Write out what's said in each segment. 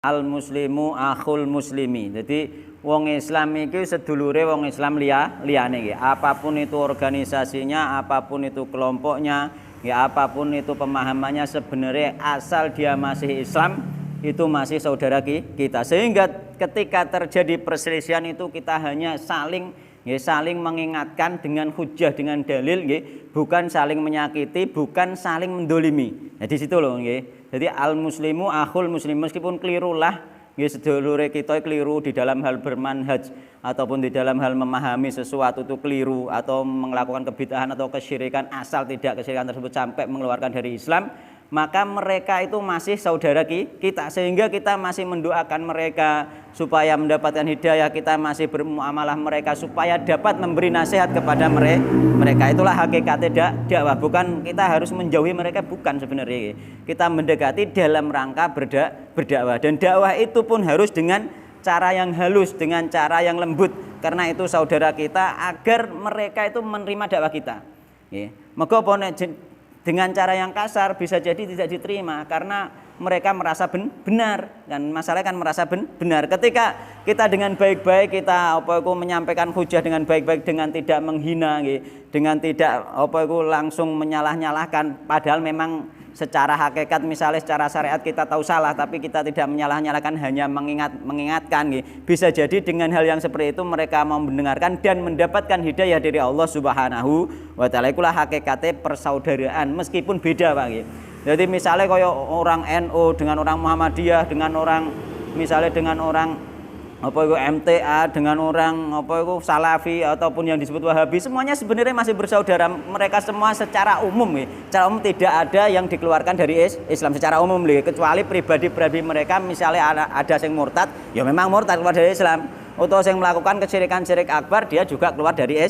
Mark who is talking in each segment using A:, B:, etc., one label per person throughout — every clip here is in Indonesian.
A: Al muslimu akhul muslimi. Jadi wong Islam iki sedulure wong Islam liyane iki. Apapun itu organisasinya, apapun itu kelompoknya, ya apapun itu pemahamannya, sebenarnya asal dia masih Islam itu masih saudara kita. Sehingga ketika terjadi perselisihan itu kita hanya saling mengingatkan dengan hujah, dengan dalil, bukan saling menyakiti, bukan saling mendolimi. Nah di situ loh, jadi al muslimu akhul muslim, meskipun keliru lah, sedulure kita keliru di dalam hal bermanhaj ataupun di dalam hal memahami sesuatu itu keliru atau melakukan kebid'ahan atau kesyirikan, asal tidak kesyirikan tersebut sampai mengeluarkan dari Islam, maka mereka itu masih saudara kita, sehingga kita masih mendoakan mereka supaya mendapatkan hidayah, kita masih bermuamalah mereka supaya dapat memberi nasihat kepada mereka. Itulah hakikatnya dakwah, bukan kita harus menjauhi mereka, bukan sebenarnya. Kita mendekati dalam rangka berdakwah, dan dakwah itu pun harus dengan cara yang halus, dengan cara yang lembut, karena itu saudara kita, agar mereka itu menerima dakwah kita. Maka dengan cara yang kasar bisa jadi tidak diterima karena mereka merasa benar, dan masalahnya kan merasa benar. Ketika kita dengan baik-baik kita menyampaikan hujah dengan baik-baik, dengan tidak menghina, dengan tidak langsung menyalah-nyalahkan, padahal memang secara hakikat misalnya secara syariat kita tahu salah, tapi kita tidak menyalah-nyalahkan, hanya mengingatkan. Bisa jadi dengan hal yang seperti itu mereka mau mendengarkan dan mendapatkan hidayah dari Allah Subhanahu wa taala. Itulah hakikatnya persaudaraan meskipun beda, Pak. Jadi misalnya kaya orang NU dengan orang Muhammadiyah, dengan orang misalnya dengan orang MTA, dengan orang Salafi ataupun yang disebut Wahabi, semuanya sebenarnya masih bersaudara. Mereka semua secara umum, secara umum tidak ada yang dikeluarkan dari Islam secara umum, kecuali pribadi-pribadi mereka. Misalnya ada yang murtad, ya memang murtad, keluar dari Islam. Atau yang melakukan kesyirikan-syirik akbar, dia juga keluar dari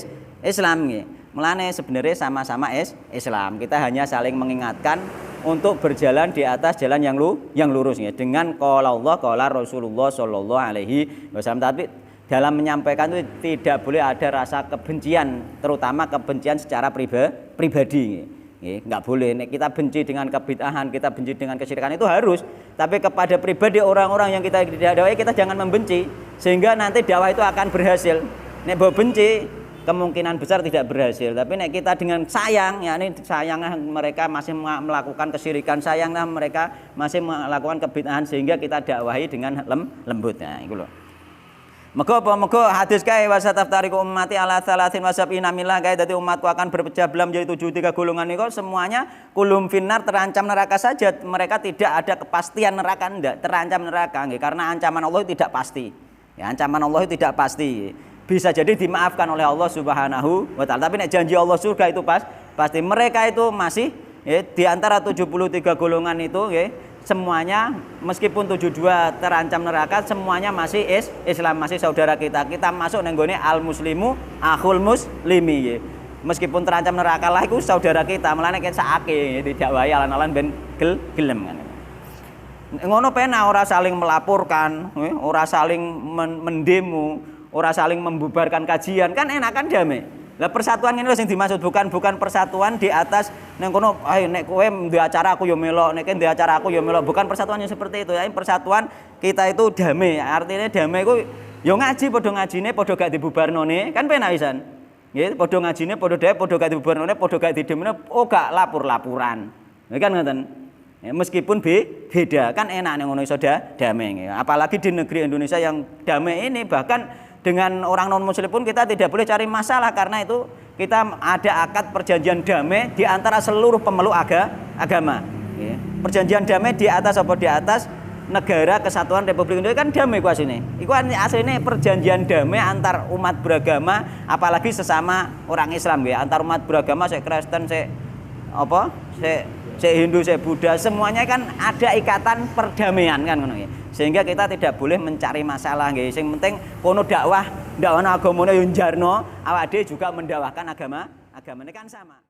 A: Islam. Mulane sebenarnya sama-sama Islam. Kita hanya saling mengingatkan untuk berjalan di atas jalan yang lurus, dengan qala Allah qala Rasulullah sallallahu alaihi wasallam. Tapi dalam menyampaikan itu tidak boleh ada rasa kebencian, terutama kebencian secara pribadi. Enggak boleh. Kita benci dengan kebid'ahan, kita benci dengan kesyirikan itu harus, tapi kepada pribadi orang-orang yang kita dakwai kita jangan membenci, sehingga nanti dakwah itu akan berhasil. Nek mbok benci kemungkinan besar tidak berhasil. Tapi nek kita dengan sayang, yakni sayangnya mereka masih melakukan kesyirikan, sayangnya mereka masih melakukan kebid'ahan, sehingga kita dakwahi dengan lembut. Nah, iku lho. Mego hadis kae wasataftariqu ummati ala 30 wa 70 milah, kae dadi umatku akan berpecah belah menjadi 73 golongan niku, semuanya kulum finnar, terancam neraka saja. Mereka tidak ada kepastian neraka, ndak terancam neraka, karena ancaman Allah tidak pasti. Ancaman Allah tidak pasti. Bisa jadi dimaafkan oleh Allah Subhanahu wa taala. Tapi nek janji Allah surga itu pasti. Mereka itu masih di antara 73 golongan itu, semuanya meskipun 72 terancam neraka, semuanya masih Islam, masih saudara kita. Kita masuk nang gone al muslimu akhul muslimi. Meskipun terancam neraka lah iku saudara kita. Mulane nek sakake didakwahi alan-alan ben gelem kan. Ngono pena ora saling melaporkan, ora saling mendemo, ora saling membubarkan kajian, kan enak, kan damai. Lah persatuan ini sing dimaksud, bukan persatuan di atas nang kono ayo nek kowe ndek acara aku yo melok, nek ndek acara aku yo melok, bukan persatuan yang seperti itu. Ya persatuan kita itu damai. Artinya damai ku yo ngaji padha ngajine, padha gak dibubarnone, kan penak pisan. Nggih, padha ngajine, padha dhewe, padha gak dibubarnone, padha gak didemene, gak lapur-lapuran. Nggih kan ngoten. Ya, meskipun beda, kan enak nek ngono iso damai. Apalagi di negeri Indonesia yang damai ini, bahkan dengan orang non muslim pun kita tidak boleh cari masalah, karena itu kita ada akad perjanjian damai di antara seluruh pemeluk agama. Perjanjian damai di atas apa? Di atas negara kesatuan Republik Indonesia, kan damai ku asline. Iku asline perjanjian damai antar umat beragama, apalagi sesama orang Islam, antar umat beragama, sik Kristen, sik Hindu, sik Buddha, semuanya kan ada ikatan perdamaian kan ngono. Sehingga kita tidak boleh mencari masalah, nggih. Sing penting kono dakwah agamane yo njarno, awake dhewe juga mendakwahkan agamane kan sama.